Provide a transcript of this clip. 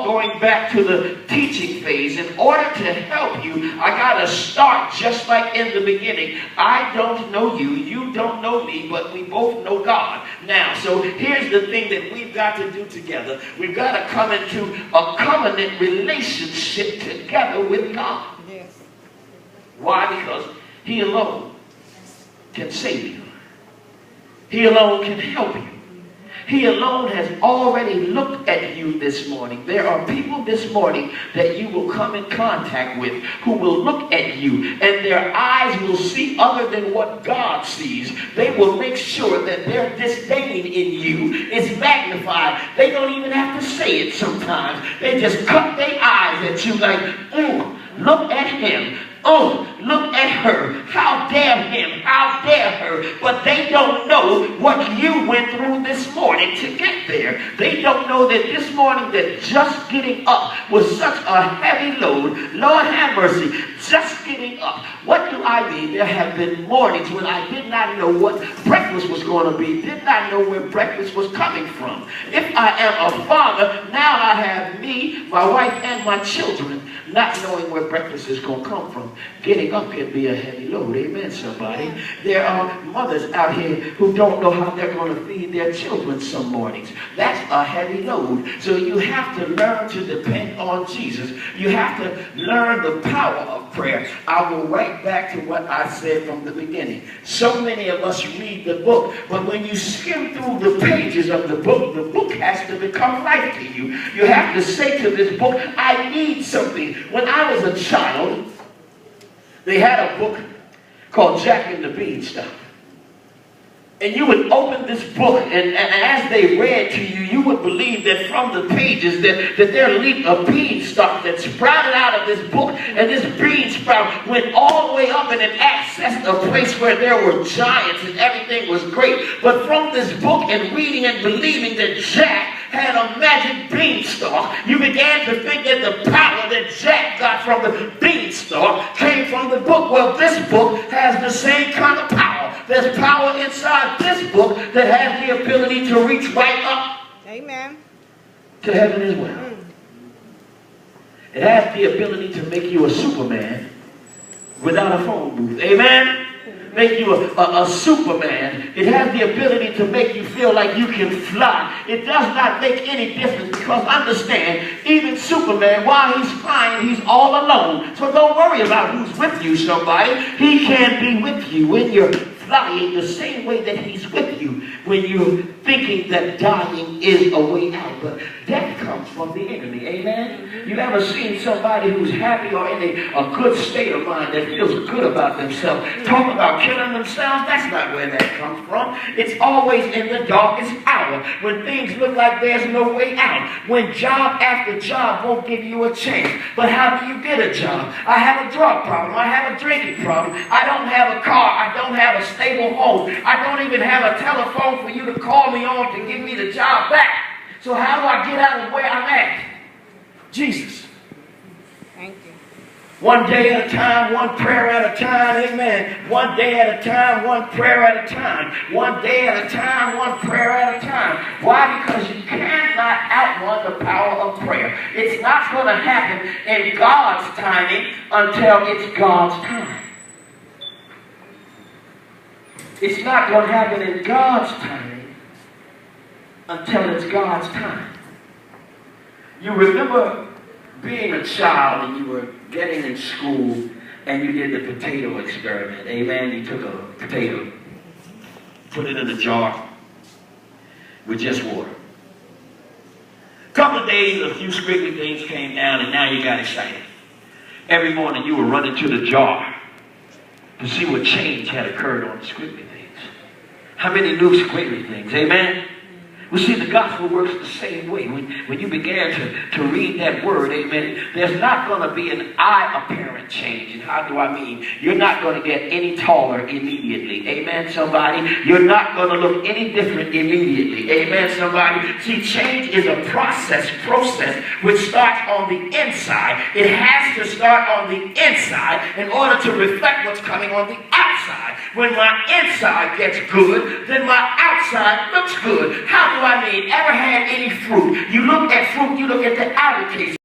going back to the teaching phase. In order to help you, I got to start just like in the beginning. I don't know you. You don't know me, but we both know God. Now, so here's the thing that we've got to do together. We've got to come into a covenant relationship together with God. Yes. Why? Because He alone can save you. He alone can help you. He alone has already looked at you this morning. There are people this morning that you will come in contact with who will look at you and their eyes will see other than what God sees. They will make sure that their disdain in you is magnified. They don't even have to say it sometimes. They just cut their eyes at you like, ooh, look at him. Oh, look at her. How dare him? How dare her? But they don't know what you went through this morning to get there. They don't know that this morning that just getting up was such a heavy load. Lord have mercy. Just getting up. What do I mean? There have been mornings when I did not know what breakfast was going to be. Did not know where breakfast was coming from. If I am a father, now I have me, my wife, and my children not knowing where breakfast is going to come from. Getting up can be a heavy load. Amen, somebody. There are mothers out here who don't know how they're going to feed their children some mornings. That's a heavy load. So you have to learn to depend on Jesus. You have to learn the power of prayer. I will right back to what I said from the beginning. So many of us read the book, but when you skim through the pages of the book has to become life to you. You have to say to this book, I need something. When I was a child, they had a book called Jack and the Beanstalk. And you would open this book, and as they read to you, you would believe that from the pages that there leaped a beanstalk that sprouted out of this book, and this bean sprout went all the way up and it accessed a place where there were giants and everything was great. But from this book and reading and believing that Jack had a magic beanstalk, you began to think that the power that Jack got from the beanstalk came from the book. Well, this book has the same kind of power. There's power inside this book that has the ability to reach right up, amen, to heaven as well. It has the ability to make you a Superman without a phone booth. Amen? Make you a Superman. It has the ability to make you feel like you can fly. It does not make any difference, because understand, even Superman, while he's flying, he's all alone. So don't worry about who's with you, somebody. He can be with you when you're flying the same way that he's with you when you're thinking that dying is a way out. But death comes from the enemy. Amen? You ever seen somebody who's happy or in a good state of mind that feels good about themselves talk about killing themselves? That's not where that comes from. It's always in the darkest hour when things look like there's no way out, when job after job won't give you a chance. But how do you get a job? I have a drug problem. I have a drinking problem. I don't have a car. I don't have a stable home. I don't even have a telephone for you to call me on to give me the job back. So how do I get out of where I'm at? Jesus. thank you. One day at a time, one prayer at a time, amen. One day at a time, one prayer at a time. One day at a time, one prayer at a time. Why? Because you cannot outrun the power of prayer. It's not going to happen in God's timing until it's God's time. It's not going to happen in God's timing until it's God's time. You remember being a child and you were getting in school and you did the potato experiment. Amen. You took a potato, put it in a jar with just water. A couple of days, a few squiggly things came down, and now you got excited. Every morning you were running to the jar to see what change had occurred on the squiggly things. How many new squiggly things? Amen? We see the gospel works the same way. When you began to read that word, amen, there's not going to be an eye-apparent change. And how do I mean? You're not going to get any taller immediately. Amen, somebody? You're not going to look any different immediately. Amen, somebody? See, change is a process which starts on the inside. It has to start on the inside in order to reflect what's coming on the outside. When my inside gets good, then my outside looks good. How do I mean? Ever had any fruit? You look at fruit, you look at the outer case.